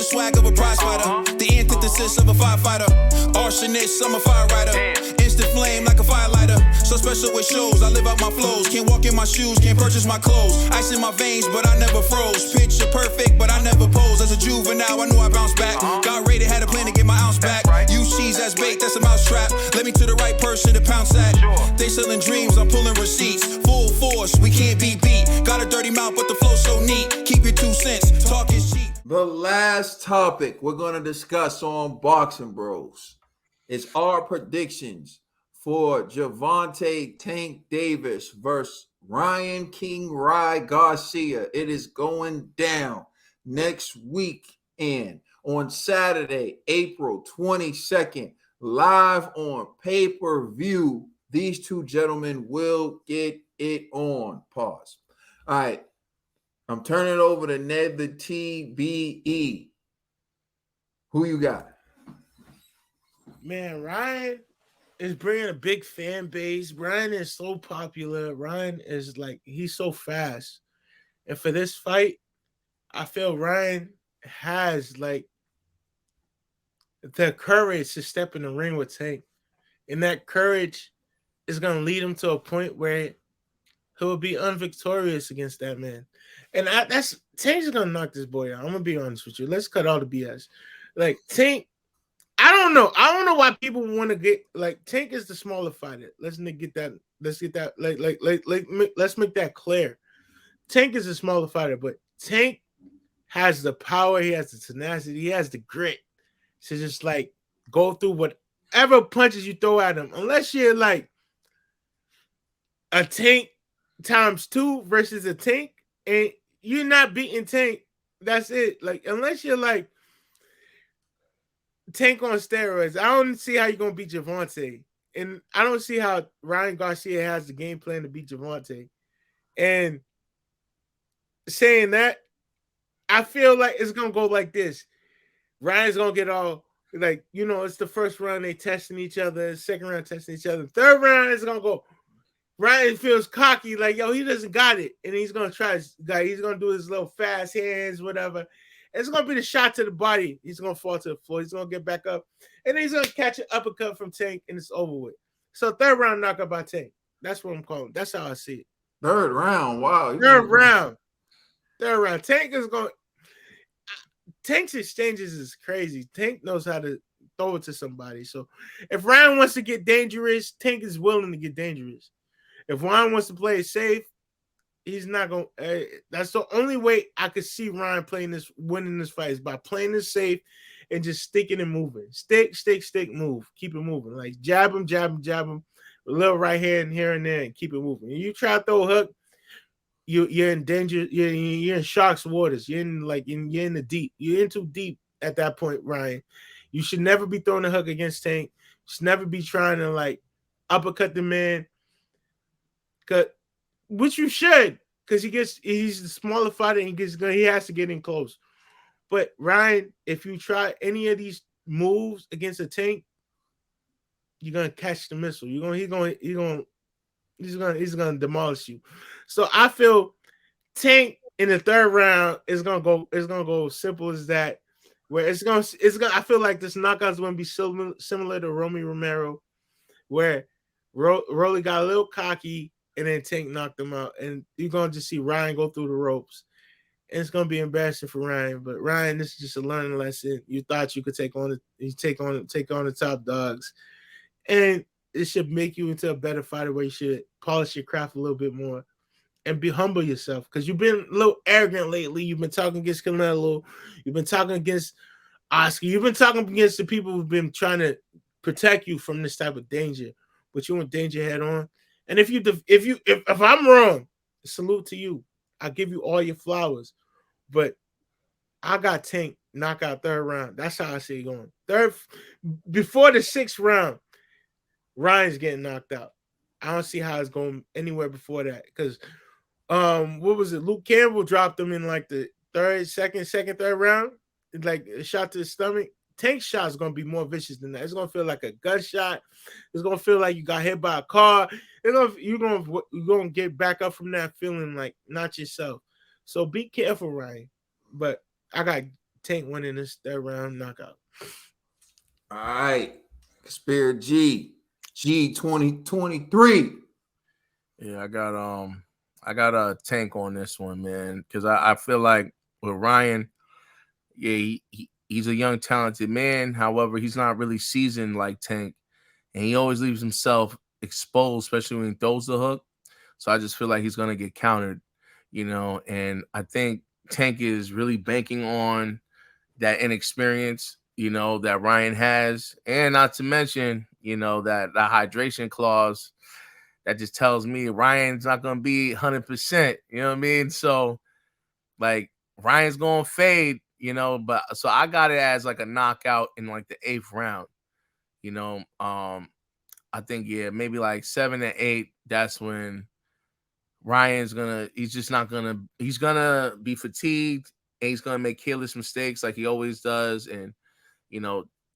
swag of a prize fighter. The antithesis of a firefighter. Arsonist, I'm a fire rider. Instant flame like a firelighter. So special with shows, I live out my flows. Can't walk in my shoes, can't purchase my clothes. Ice in my veins, but I never froze. Picture perfect, but I never pose. As a juvenile, I knew I bounced back. Got rated, had a plan to get my ounce back. Use cheese as bait, that's a mousetrap. Let me to the right person to pounce at. They selling dreams, I'm pulling receipts. Full force, we can't be beat. Got a dirty mouth, but the flow so neat. Keep your 2 cents, talk is cheap. The last topic we're going to discuss on Boxing Bros is our predictions for Gervonta Tank Davis versus Ryan King Rye Garcia. It is going down next weekend on Saturday, April 22nd, live on pay-per-view. These two gentlemen will get it on. Pause. All right. I'm turning it over to Ned the TBE. Who you got? Man, Ryan is bringing a big fan base. Ryan is so popular. Ryan is like, he's so fast. And for this fight, I feel Ryan has like the courage to step in the ring with Tank. And that courage is going to lead him to a point where he'll be unvictorious against that man. And Tank's going to knock this boy out. I'm going to be honest with you. Let's cut all the BS. Like, Tank, I don't know why people want to get, like, Tank is the smaller fighter. Let's get that. Let's make that clear. Tank is a smaller fighter, but Tank has the power. He has the tenacity. He has the grit to just, like, go through whatever punches you throw at him. Unless you're, like, a Tank times 2 versus a Tank, and you're not beating Tank. That's it. Like, unless you're like Tank on steroids, I don't see how you're gonna beat Gervonta. And I don't see how Ryan Garcia has the game plan to beat Gervonta. And saying that, I feel like it's gonna go like this. Ryan's gonna get all like, it's the first round they testing each other, second round testing each other. Third round is gonna go. Ryan feels cocky, like, yo, he doesn't got it. And he's going to try, he's going to do his little fast hands, whatever. And it's going to be the shot to the body. He's going to fall to the floor. He's going to get back up. And then he's going to catch an uppercut from Tank, and it's over with. So third round knockout by Tank. That's what I'm calling. That's how I see it. Third round. Wow. Third round. Tank is going – Tank's exchanges is crazy. Tank knows how to throw it to somebody. So if Ryan wants to get dangerous, Tank is willing to get dangerous. If Ryan wants to play it safe, he's not going to that's the only way I could see Ryan winning this fight is by playing it safe and just sticking and moving. Stick, move. Keep it moving. Like jab him. A little right hand here and there and keep it moving. And you try to throw a hook, you're in danger. You're in shark's waters. You're in the deep. You're in too deep at that point, Ryan. You should never be throwing a hook against Tank. You should never be trying to like uppercut the man. Which you should, because he's the smaller fighter and he has to get in close. But Ryan, if you try any of these moves against a Tank, you're gonna catch the missile. He's gonna demolish you. So I feel Tank in the third round is gonna go simple as that. Where I feel like this knockout is gonna be similar to Romy Romero, where Rolly got a little cocky. And then Tank knocked him out. And you're going to just see Ryan go through the ropes. And it's going to be embarrassing for Ryan. But Ryan, this is just a learning lesson. You thought you could take on the top dogs. And it should make you into a better fighter where you should polish your craft a little bit more and be humble yourself. Because you've been a little arrogant lately. You've been talking against Canelo. You've been talking against Oscar. You've been talking against the people who've been trying to protect you from this type of danger. But you in danger head on. And if I'm wrong, salute to you. I'll give you all your flowers. But I got Tank knockout third round. That's how I see it going. Before the 6th round, Ryan's getting knocked out. I don't see how it's going anywhere before that. Because what was it? Luke Campbell dropped him in like the third round. Like a shot to the stomach. Tank's shot is going to be more vicious than that. It's going to feel like a gunshot. It's going to feel like you got hit by a car. You're going to get back up from that feeling like not yourself. So be careful, Ryan. But I got Tank winning this third round knockout. All right. Spirit G 2023. Yeah, I got a Tank on this one, man, because I feel like with Ryan, yeah, he's a young, talented man. However, he's not really seasoned like Tank, and he always leaves himself exposed, especially when he throws the hook. So I just feel like he's gonna get countered, and I think Tank is really banking on that inexperience, that Ryan has, and not to mention, that hydration clause that just tells me Ryan's not gonna be 100%. You know what I mean? So like Ryan's gonna fade, but so I got it as like a knockout in like the 8th round. I think maybe like 7 to 8. That's when Ryan's he's gonna be fatigued and he's gonna make careless mistakes like he always does, and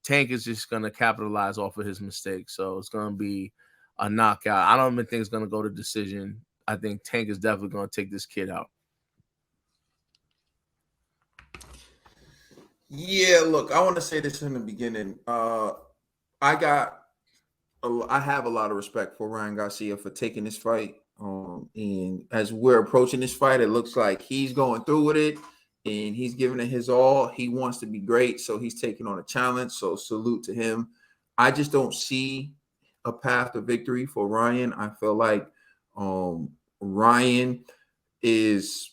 Tank is just gonna capitalize off of his mistakes. So it's gonna be a knockout. I don't even think it's gonna go to decision. I think Tank is definitely gonna take this kid out. Yeah, look, I want to say this in the beginning. I have a lot of respect for Ryan Garcia for taking this fight. And as we're approaching this fight, it looks like he's going through with it and he's giving it his all. He wants to be great, so he's taking on a challenge. So salute to him. I just don't see a path to victory for Ryan. I feel like Ryan is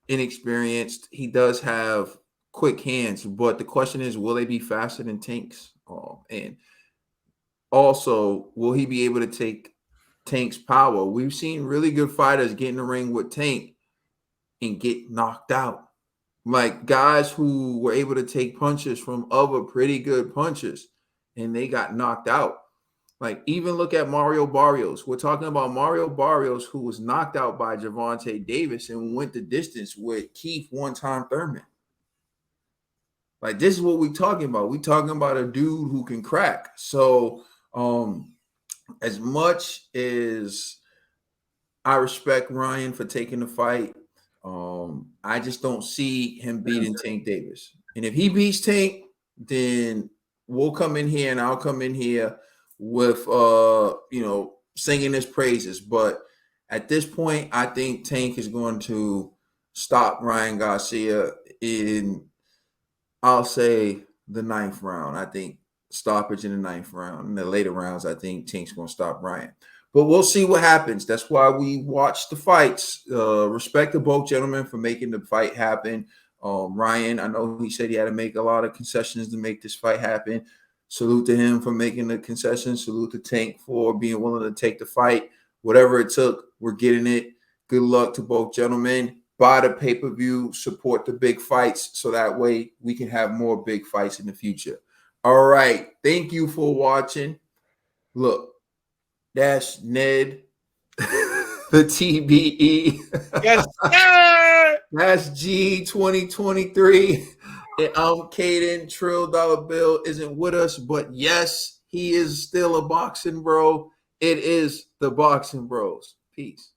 inexperienced. He does have quick hands, but the question is, will they be faster than Tank's? And also, will he be able to take Tank's power? We've seen really good fighters get in the ring with Tank and get knocked out. Like guys who were able to take punches from other pretty good punchers and they got knocked out. Like even look at Mario Barrios. We're talking about Mario Barrios, who was knocked out by Gervonta Davis and went the distance with Keith one-time Thurman. Like this is what we're talking about. We're talking about a dude who can crack. So as much as I respect Ryan for taking the fight, I just don't see him beating Tank Davis. And if he beats Tank, then we'll come in here and I'll come in here with singing his praises. But at this point, I think Tank is going to stop Ryan Garcia in, I'll say, the 9th round. I think stoppage in the 9th round. In the later rounds, I think Tank's going to stop Ryan. But we'll see what happens. That's why we watch the fights. Respect to both gentlemen for making the fight happen. Ryan, I know he said he had to make a lot of concessions to make this fight happen. Salute to him for making the concessions. Salute to Tank for being willing to take the fight. Whatever it took, we're getting it. Good luck to both gentlemen. Buy the pay-per-view, support the big fights so that way we can have more big fights in the future. All right. Thank you for watching. Look. That's Ned, the TBE. Yes, sir. That's G 2023. And I'm Caden. Trill Dollar Bill isn't with us, but yes, he is still a boxing bro. It is the Boxing Bros. Peace.